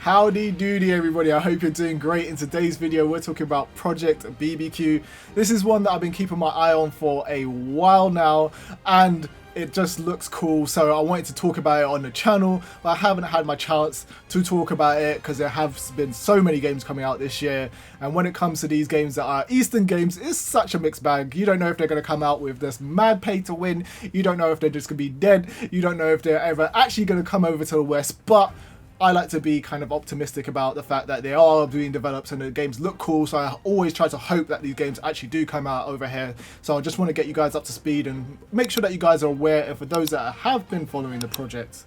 Howdy doody everybody, I hope you're doing great. In today's video we're talking about Project BBQ. This is one that I've been keeping my eye on for a while now and it just looks cool, so I wanted to talk about it on the channel, but I haven't had my chance to talk about it because there have been so many games coming out this year, and when it comes to these games that are Eastern games, it's such a mixed bag. You don't know if they're going to come out with this mad pay to win, you don't know if they're just going to be dead, you don't know if they're ever actually going to come over to the West, but I like to be kind of optimistic about the fact that they are being developed and the games look cool, so I always try to hope that these games actually do come out over here. So I just want to get you guys up to speed and make sure that you guys are aware, and for those that have been following the project,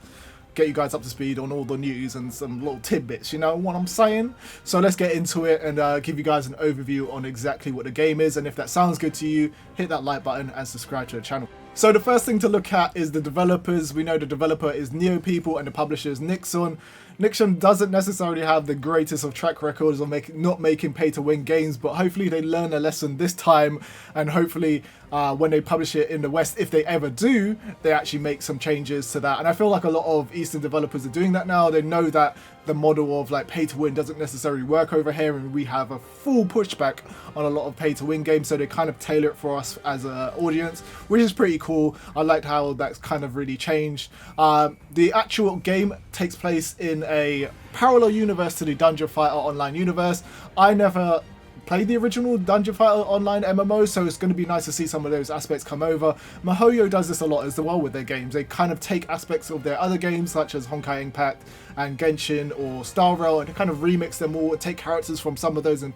get you guys up to speed on all the news and some little tidbits, you know what I'm saying? So let's get into it and give you guys an overview on exactly what the game is, and if that sounds good to you, hit that like button and subscribe to the channel. So the first thing to look at is the developers. We know the developer is Neople and the publisher is Nexon. Nexon doesn't necessarily have the greatest of track records of not making pay-to-win games, but hopefully they learn a lesson this time, and hopefully when they publish it in the West, if they ever do, they actually make some changes to that. And I feel like a lot of Eastern developers are doing that now. They know that the model of like pay-to-win doesn't necessarily work over here, and we have a full pushback on a lot of pay-to-win games, so they kind of tailor it for us as an audience, which is pretty cool. I liked how that's kind of really changed. The actual game takes place in a parallel universe to the Dungeon Fighter Online universe. I never played the original Dungeon Fighter Online MMO, so it's going to be nice to see some of those aspects come over. MiHoYo does this a lot as well with their games. They kind of take aspects of their other games such as Honkai Impact and Genshin or Star Rail and kind of remix them all, take characters from some of those and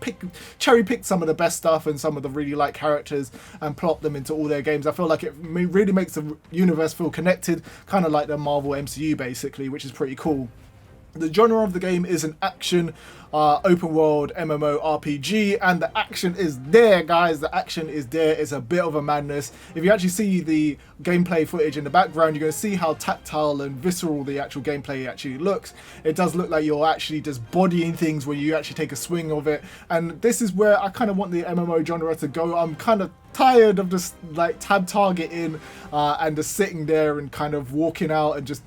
cherry pick some of the best stuff and some of the really light characters and plop them into all their games. I feel like it really makes the universe feel connected, kind of like the Marvel MCU basically, which is pretty cool. The genre of the game is an action open world MMO RPG, and the action is there, guys. The action is there. It's a bit of a madness. If you actually see the gameplay footage in the background, you're going to see how tactile and visceral the actual gameplay actually looks. It does look like you're actually just bodying things when you actually take a swing of it, and this is where I kind of want the MMO genre to go. I'm kind of tired of just like tab targeting and just sitting there and kind of walking out and just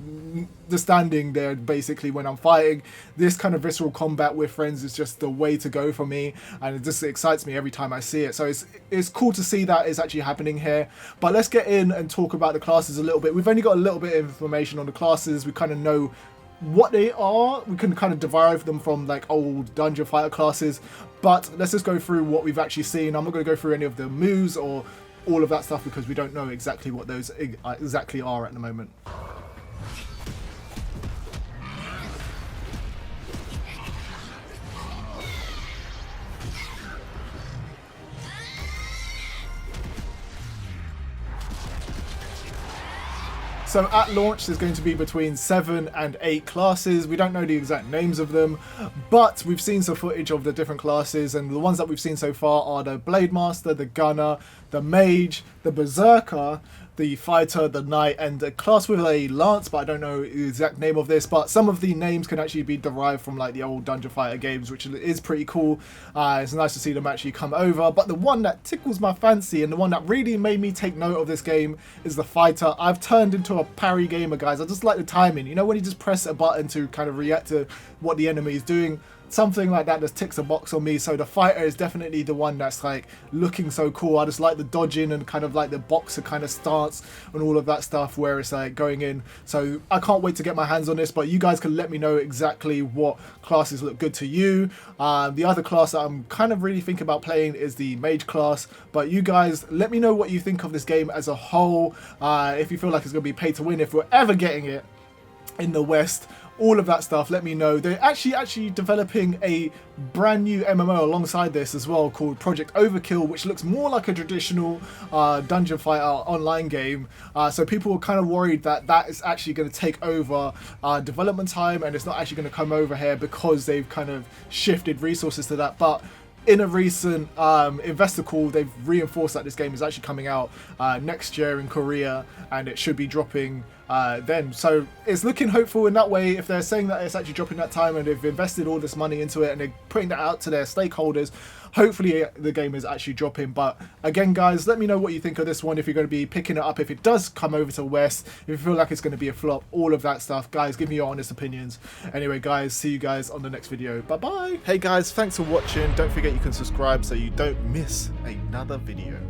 standing there basically when I'm fighting. This kind of visceral combat with friends is just the way to go for me, and it just excites me every time I see it. So it's cool to see that it's actually happening here. But let's get in and talk about the classes a little bit. We've only got a little bit of information on the classes. We kind of know what they are. We can kind of derive them from like old Dungeon Fighter classes, but let's just go through what we've actually seen. I'm not going to go through any of the moves or all of that stuff because we don't know exactly what those exactly are at the moment. So at launch there's going to be between 7 and 8 classes. We don't know the exact names of them, but we've seen some footage of the different classes, and the ones that we've seen so far are the Blade Master, the Gunner, the Mage, the Berserker, the Fighter, the Knight, and a class with a Lance, but I don't know the exact name of this, but some of the names can actually be derived from like the old Dungeon Fighter games, which is pretty cool. It's nice to see them actually come over, but the one that tickles my fancy and the one that really made me take note of this game is the Fighter. I've turned into a parry gamer, guys. I just like the timing, you know, when you just press a button to kind of react to what the enemy is doing. Something like that just ticks a box on me. So the Fighter is definitely the one that's like looking so cool. I just like the dodging and kind of like the boxer kind of stance and all of that stuff where it's like going in. So I can't wait to get my hands on this, but you guys can let me know exactly what classes look good to you. The other class that I'm kind of really thinking about playing is the Mage class, but you guys let me know what you think of this game as a whole. If you feel like it's going to be pay to win, if we're ever getting it in the West, all of that stuff, let me know. They're actually developing a brand new MMO alongside this as well called Project Overkill, which looks more like a traditional Dungeon Fighter online game. So people were kind of worried that that is actually going to take over development time and it's not actually going to come over here because they've kind of shifted resources to that. But in a recent investor call, they've reinforced that this game is actually coming out next year in Korea, and it should be dropping then. So it's looking hopeful in that way. If they're saying that it's actually dropping that time and they've invested all this money into it and they're putting that out to their stakeholders, hopefully the game is actually dropping. But again, guys, let me know what you think of this one, if you're going to be picking it up, if it does come over to West, if you feel like it's going to be a flop, all of that stuff. Guys, give me your honest opinions. Anyway, guys, see you guys on the next video. Bye bye. Hey guys, thanks for watching. Don't forget you can subscribe so you don't miss another video.